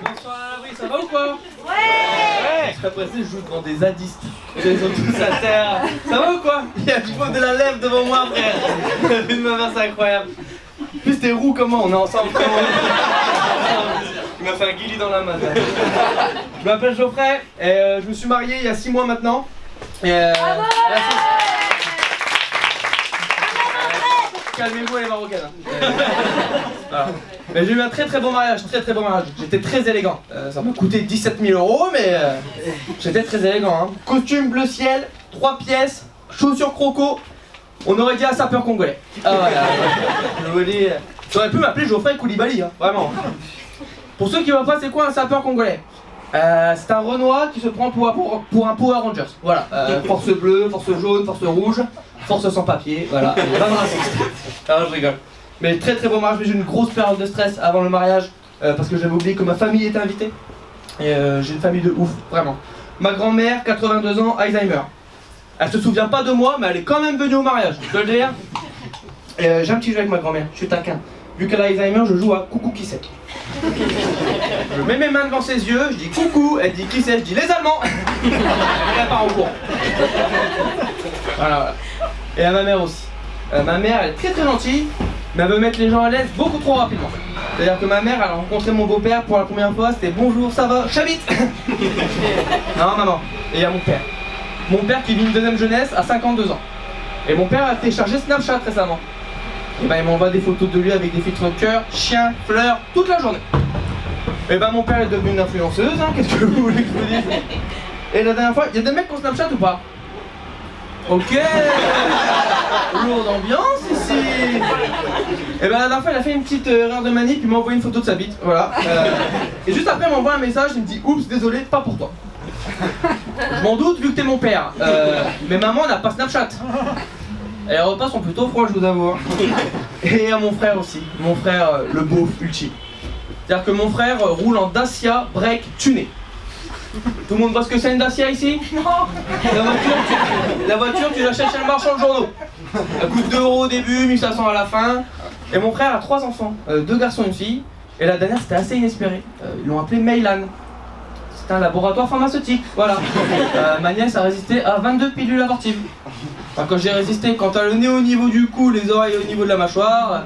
Bonsoir, oui, ça va ou quoi? Ouais. Parce qu'après ça, je joue devant des zadistes. Ils sont tous à terre. Ça va ou quoi? Il y a du pot de la lèvre devant moi, frère. Une main, c'est incroyable. En plus, t'es roux comment? On est ensemble comment? Il m'a fait un guilly dans la main. Je m'appelle Geoffrey et je me suis marié il y a 6 mois maintenant. Calmez-vous les Marocaines. Voilà. Mais j'ai eu un très beau mariage, très beau mariage. J'étais très élégant. Ça m'a coûté 17 000 €, mais j'étais très élégant. Hein. Costume bleu ciel, 3 pièces, chaussures croco. On aurait dit un sapeur congolais. Ah voilà. Je vous dis, j'aurais pu m'appeler Geoffrey Koulibaly, hein, vraiment. Pour ceux qui ne voient pas, c'est quoi un sapeur congolais? C'est un Renoir qui se prend pour un Power Rangers. Voilà. Force bleue, force jaune, force rouge, force sans papier. Voilà. Pas de raciste. Alors je rigole. Mais très beau mariage. Mais j'ai eu une grosse période de stress avant le mariage parce que j'avais oublié que ma famille était invitée. Et j'ai une famille de ouf, vraiment. Ma grand-mère, 82 ans, Alzheimer. Elle se souvient pas de moi, mais elle est quand même venue au mariage. Je peux le dire. J'ai un petit jeu avec ma grand-mère. Je suis taquin. Vu qu'elle a Alzheimer, je joue à coucou qui c'est. Je mets mes mains devant ses yeux, je dis coucou, elle dit qui c'est, je dis les Allemands. Elle part en cours. Voilà. Et à ma mère aussi. Ma mère, elle est très gentille, mais elle veut mettre les gens à l'aise beaucoup trop rapidement. C'est-à-dire que ma mère, elle a rencontré mon beau-père pour la première fois, c'était bonjour, ça va, j'habite. Non, maman. Et il y a mon père. Mon père qui vit une deuxième jeunesse à 52 ans. Et mon père a téléchargé Snapchat récemment. Et ben il m'envoie des photos de lui avec des filtres de cœur, chiens, fleurs, toute la journée. Et ben mon père est devenu une influenceuse, hein, qu'est-ce que vous voulez que je vous dise? Et la dernière fois, il y a des mecs qui ont Snapchat ou pas? Ok. Lourde ambiance ici. Et ben la dernière fois, il a fait une petite erreur de manip, il m'a envoyé une photo de sa bite, voilà. Et juste après, il m'envoie un message, il me dit oups, désolé, pas pour toi. Je m'en doute vu que t'es mon père, mais maman n'a pas Snapchat. Et les repas sont plutôt froids, je vous avoue. Et à mon frère aussi, mon frère le beauf ultime. C'est-à-dire que mon frère roule en Dacia break tuné. Tout le monde voit ce que c'est une Dacia ici? Non. La voiture, tu l'achètes chez le marchand de journaux. Elle coûte 2 € au début, 1500 à la fin. Et mon frère a 3 enfants, 2 garçons et une fille. Et la dernière, c'était assez inespéré. Ils l'ont appelé Meylan. C'est un laboratoire pharmaceutique, voilà. Ma nièce a résisté à 22 pilules abortives. Enfin, quand j'ai résisté, quand t'as le nez au niveau du cou, les oreilles au niveau de la mâchoire.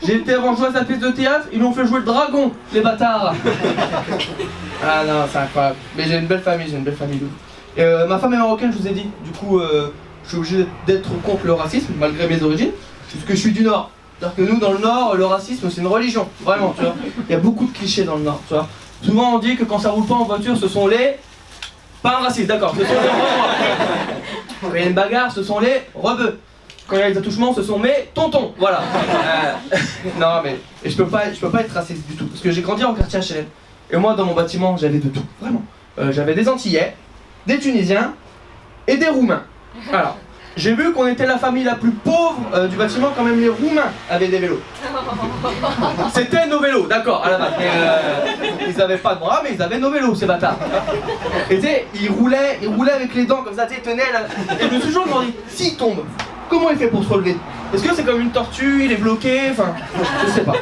J'ai été avant de jouer à sa pièce de théâtre, ils m'ont fait jouer le dragon, les bâtards. Ah non, c'est incroyable. Mais j'ai une belle famille, Et ma femme est marocaine, je vous ai dit. Du coup, je suis obligé d'être contre le racisme, malgré mes origines, puisque je suis du Nord. C'est-à-dire que nous, dans le Nord, le racisme, c'est une religion. Vraiment, tu vois. Il y a beaucoup de clichés dans le Nord, tu vois. Souvent, on dit que quand ça roule pas en voiture, ce sont les... Pas un raciste, d'accord, ce sont les rebeux. Quand il y a une bagarre, ce sont les rebeux. Quand il y a des attouchements, ce sont mes tontons, voilà. Non mais je peux pas être raciste du tout, parce que j'ai grandi en quartier HLM. Et moi dans mon bâtiment, j'avais de tout, vraiment. J'avais des Antillais, des Tunisiens et des Roumains. Alors, j'ai vu qu'on était la famille la plus pauvre du bâtiment, quand même les Roumains avaient des vélos. C'était nos vélos, d'accord, à la base. Ils avaient pas de bras, mais ils avaient nos vélos, ces bâtards. Et tu sais, ils roulaient avec les dents comme ça, tu sais, ils tenaient là. Et je me suis toujours demandé, s'il tombe, comment il fait pour se relever? Est-ce que c'est comme une tortue, il est bloqué? Enfin, je sais pas.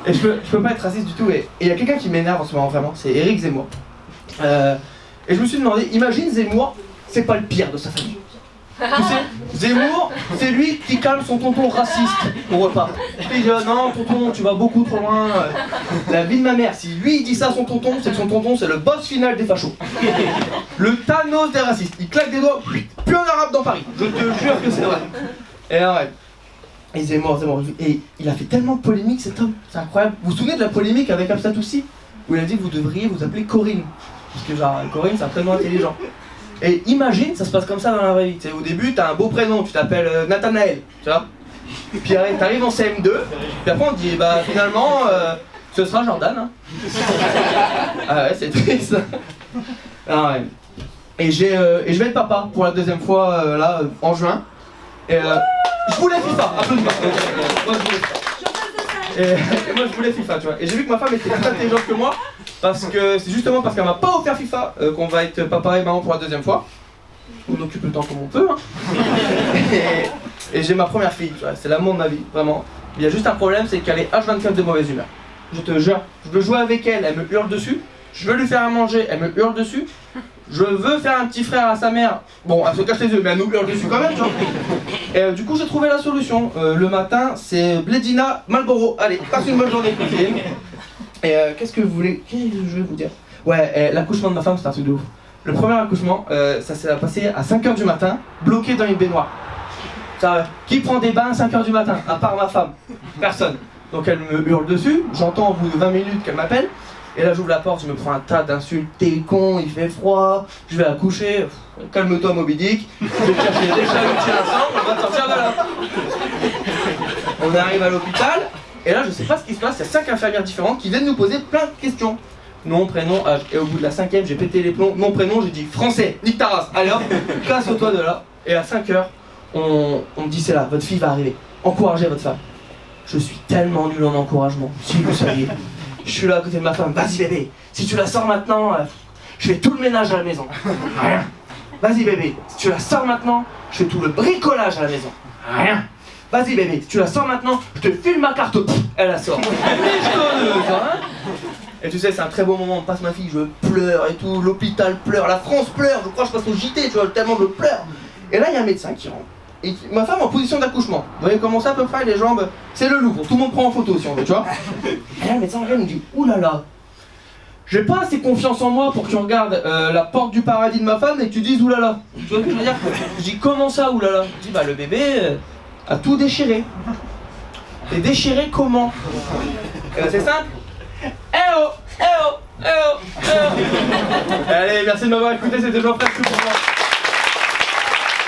Et je peux pas être raciste du tout. Et il y a quelqu'un qui m'énerve en ce moment, vraiment, c'est Éric Zemmour. Et je me suis demandé, imagine Zemmour, c'est pas le pire de sa famille. Tu sais, Zemmour, c'est lui qui calme son tonton raciste au repas. Il dit non tonton, tu vas beaucoup trop loin. La vie de ma mère, si lui il dit ça à son tonton, c'est que son tonton c'est le boss final des fachos. Le Thanos des racistes. Il claque des doigts, plus un arabe dans Paris. Je te jure que c'est vrai. Et ouais. Et Zemmour. Et il a fait tellement de polémique cet homme, c'est incroyable. Vous vous souvenez de la polémique avec Absatoussi? Où il a dit que vous devriez vous appeler Corinne. Parce que genre Corinne c'est un prénom intelligent. Et imagine, ça se passe comme ça dans la vraie vie. T'sais, au début, t'as un beau prénom, tu t'appelles Nathanaël, tu vois. Puis t'arrives en CM2, puis après on te dit, bah finalement, ce sera Jordan. Hein. Ah ouais, c'est triste. Ah ouais. Et je vais être papa pour la deuxième fois, là, en juin. Et je voulais FIFA, applaudissements. Et moi je voulais FIFA, tu vois. Et j'ai vu que ma femme était plus intelligente que moi. Parce que c'est justement parce qu'elle m'a pas offert FIFA qu'on va être papa et maman pour la deuxième fois. On occupe le temps comme on peut. Hein. Et j'ai ma première fille, c'est l'amour de ma vie, vraiment. Il y a juste un problème, c'est qu'elle est H24 de mauvaise humeur. je te jure. Je veux jouer avec elle, elle me hurle dessus. Je veux lui faire à manger, elle me hurle dessus. Je veux faire un petit frère à sa mère. Bon, elle se cache les yeux, mais elle nous hurle dessus quand même, tu vois. Et du coup, j'ai trouvé la solution. Le matin, c'est Blédina Malboro. Allez, passe une bonne journée, cousine. Et qu'est-ce que je voulais vous dire? Ouais, l'accouchement de ma femme, c'est un truc de ouf. Le premier accouchement, ça s'est passé à 5h du matin, bloqué dans une baignoire. Ça, qui prend des bains à 5h du matin, à part ma femme? Personne. Donc elle me hurle dessus, j'entends au bout de 20 minutes qu'elle m'appelle. Et là j'ouvre la porte, je me prends un tas d'insultes, t'es con, il fait froid, je vais accoucher, calme-toi Moby Dick, je vais te chercher des chalutiers ensemble, on va te sortir de là. On arrive à l'hôpital, et là je sais pas ce qui se passe, il y a 5 infirmières différentes qui viennent nous poser plein de questions. Nom, prénom, âge. Et au bout de la 5e, j'ai pété les plombs, nom, prénom, j'ai dit français, nique ta race, allez hop, casse-toi de là. Et à 5h, on me dit c'est là, votre fille va arriver, encouragez votre femme. Je suis tellement nul en encouragement, si vous saviez. Je suis là à côté de ma femme, vas-y bébé, si tu la sors maintenant, je fais tout le ménage à la maison. Rien. Vas-y bébé, si tu la sors maintenant, je fais tout le bricolage à la maison. Rien. Vas-y bébé, si tu la sors maintenant, je te file ma carte. Elle la sort. Et tu sais, c'est un très beau moment, on passe ma fille, je pleure et tout, l'hôpital pleure, la France pleure, je crois que je passe au JT, tu vois, tellement je pleure. Et là, il y a un médecin qui rentre. Et ma femme en position d'accouchement. Vous voyez comment ça à peu près, les jambes, c'est le Louvre, tout le monde prend en photo si on veut, tu vois. Et là, le médecin regarde et me dit, oulala, j'ai pas assez confiance en moi pour que tu regardes la porte du paradis de ma femme et que tu dises oulala. Tu vois ce que je veux dire? Je dis, comment ça oulala? Je dis, bah le bébé a tout déchiré. Et déchiré comment? C'est simple. Eh oh, eh oh, eh oh, eh oh. Allez, merci de m'avoir écouté, c'était Jean-François pour moi.